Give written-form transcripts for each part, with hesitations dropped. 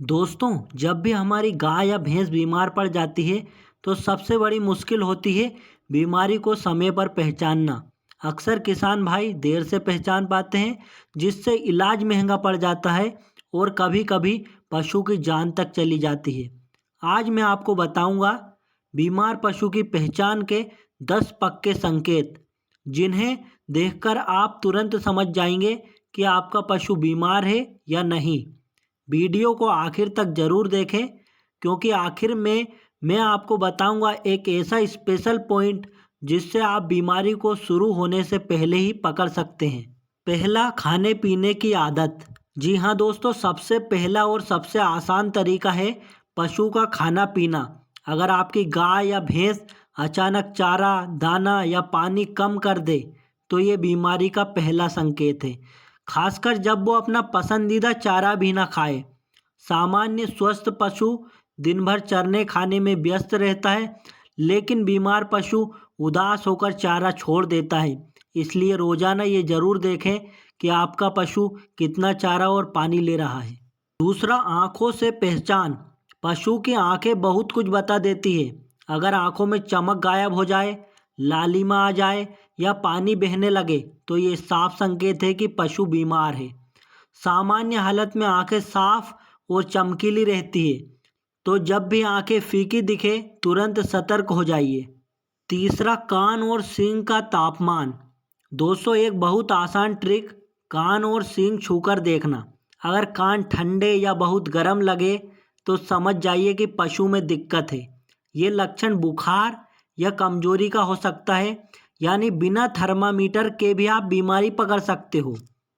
दोस्तों, जब भी हमारी गाय या भैंस बीमार पड़ जाती है तो सबसे बड़ी मुश्किल होती है बीमारी को समय पर पहचानना। अक्सर किसान भाई देर से पहचान पाते हैं, जिससे इलाज महंगा पड़ जाता है और कभी कभी पशु की जान तक चली जाती है। आज मैं आपको बताऊंगा बीमार पशु की पहचान के 10 पक्के संकेत, जिन्हें देखकर आप तुरंत समझ जाएंगे कि आपका पशु बीमार है या नहीं। वीडियो को आखिर तक ज़रूर देखें, क्योंकि आखिर में मैं आपको बताऊंगा एक ऐसा स्पेशल पॉइंट जिससे आप बीमारी को शुरू होने से पहले ही पकड़ सकते हैं। पहला, खाने पीने की आदत। जी हाँ दोस्तों, सबसे पहला और सबसे आसान तरीका है पशु का खाना पीना। अगर आपकी गाय या भैंस अचानक चारा, दाना या पानी कम कर दे तो ये बीमारी का पहला संकेत है, खासकर जब वो अपना पसंदीदा चारा भी ना खाए। सामान्य स्वस्थ पशु दिन भर चरने खाने में व्यस्त रहता है, लेकिन बीमार पशु उदास होकर चारा छोड़ देता है। इसलिए रोजाना ये जरूर देखें कि आपका पशु कितना चारा और पानी ले रहा है। दूसरा, आँखों से पहचान। पशु की आंखें बहुत कुछ बता देती है। अगर आंखों में चमक गायब हो जाए, लालिमा आ जाए या पानी बहने लगे तो ये साफ संकेत है कि पशु बीमार है। सामान्य हालत में आंखें साफ और चमकीली रहती है, तो जब भी आंखें फीकी दिखे तुरंत सतर्क हो जाइए। तीसरा, कान और सींग का तापमान। दोस्तों, एक बहुत आसान ट्रिक, कान और सींग छूकर देखना। अगर कान ठंडे या बहुत गर्म लगे तो समझ जाइए कि पशु में दिक्कत है। ये लक्षण बुखार या कमजोरी का हो सकता है, यानी बिना थर्मामीटर के भी आप बीमारी पकड़ सकते हो।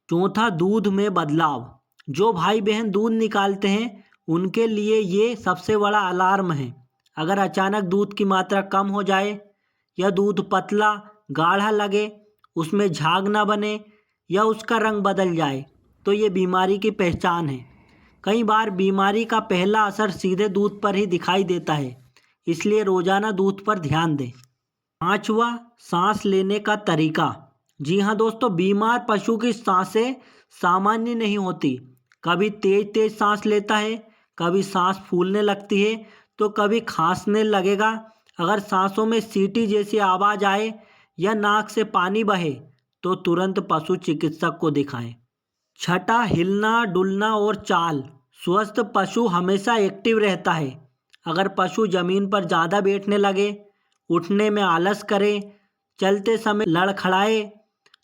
चौथा, दूध में बदलाव। जो भाई बहन दूध निकालते हैं उनके लिए ये सबसे बड़ा अलार्म है। अगर अचानक दूध की मात्रा कम हो जाए या दूध पतला गाढ़ा लगे, उसमें झाग ना बने या उसका रंग बदल जाए तो ये बीमारी की पहचान है। कई बार बीमारी का पहला असर सीधे दूध पर ही दिखाई देता है, इसलिए रोजाना दूध पर ध्यान दें। पांचवा, सांस लेने का तरीका। जी हाँ दोस्तों, बीमार पशु की सांसें सामान्य नहीं होती। कभी तेज तेज सांस लेता है, कभी सांस फूलने लगती है तो कभी खांसने लगेगा। अगर सांसों में सीटी जैसी आवाज़ आए या नाक से पानी बहे तो तुरंत पशु चिकित्सक को दिखाएं। छठा, हिलना डुलना और चाल। स्वस्थ पशु हमेशा एक्टिव रहता है। अगर पशु जमीन पर ज़्यादा बैठने लगे, उठने में आलस करे, चलते समय लड़खड़ाए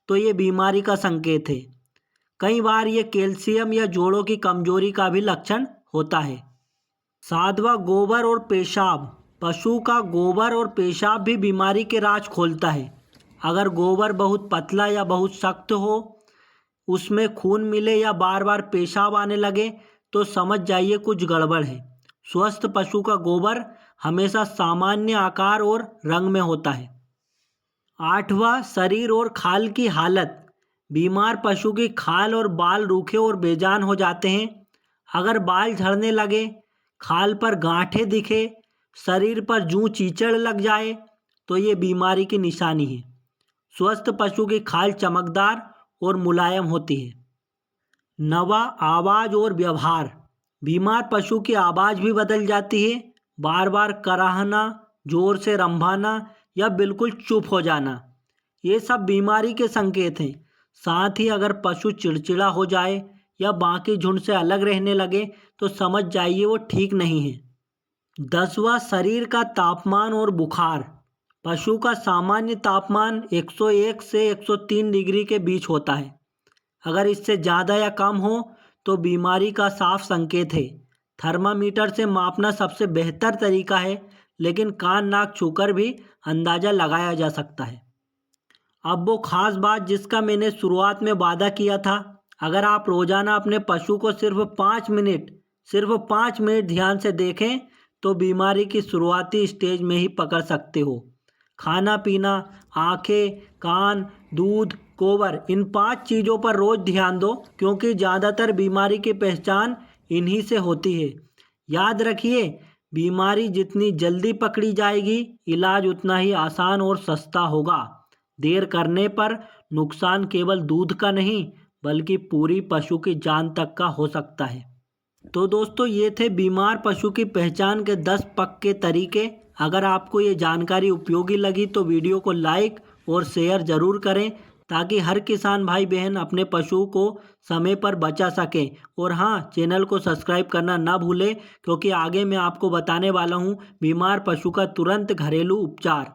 तो ये बीमारी का संकेत है। कई बार ये कैल्शियम या जोड़ों की कमजोरी का भी लक्षण होता है। सातवां, गोबर और पेशाब। पशु का गोबर और पेशाब भी बीमारी के राज खोलता है। अगर गोबर बहुत पतला या बहुत सख्त हो, उसमें खून मिले या बार बार पेशाब आने लगे तो समझ जाइए कुछ गड़बड़ है। स्वस्थ पशु का गोबर हमेशा सामान्य आकार और रंग में होता है। आठवां, शरीर और खाल की हालत। बीमार पशु की खाल और बाल रूखे और बेजान हो जाते हैं। अगर बाल झड़ने लगे, खाल पर गांठें दिखे, शरीर पर जूं चीचड़ लग जाए तो ये बीमारी की निशानी है। स्वस्थ पशु की खाल चमकदार और मुलायम होती है। नवा, आवाज़ और व्यवहार। बीमार पशु की आवाज़ भी बदल जाती है। बार बार कराहना, जोर से रंभाना या बिल्कुल चुप हो जाना, ये सब बीमारी के संकेत हैं। साथ ही अगर पशु चिड़चिड़ा हो जाए या बाकी झुंड से अलग रहने लगे तो समझ जाइए वो ठीक नहीं है। 10वां, शरीर का तापमान और बुखार। पशु का सामान्य तापमान 101 से 103 डिग्री के बीच होता है। अगर इससे ज़्यादा या कम हो तो बीमारी का साफ संकेत है। थर्मामीटर से मापना सबसे बेहतर तरीका है, लेकिन कान नाक छूकर भी अंदाज़ा लगाया जा सकता है। अब वो खास बात जिसका मैंने शुरुआत में वादा किया था, अगर आप रोज़ाना अपने पशु को सिर्फ 5 मिनट ध्यान से देखें तो बीमारी की शुरुआती स्टेज में ही पकड़ सकते हो। खाना पीना, आँखें, कान, दूध, गोबर, इन 5 चीज़ों पर रोज़ ध्यान दो, क्योंकि ज़्यादातर बीमारी की पहचान इन्हीं से होती है। याद रखिए, बीमारी जितनी जल्दी पकड़ी जाएगी, इलाज उतना ही आसान और सस्ता होगा। देर करने पर नुकसान केवल दूध का नहीं, बल्कि पूरी पशु की जान तक का हो सकता है। तो दोस्तों ये थे बीमार पशु की पहचान के 10 पक्के तरीके। अगर आपको ये जानकारी उपयोगी लगी तो वीडियो को लाइक और शेयर ज़रूर करें, ताकि हर किसान भाई बहन अपने पशु को समय पर बचा सकें। और हाँ, चैनल को सब्सक्राइब करना ना भूलें, क्योंकि आगे मैं आपको बताने वाला हूँ बीमार पशु का तुरंत घरेलू उपचार।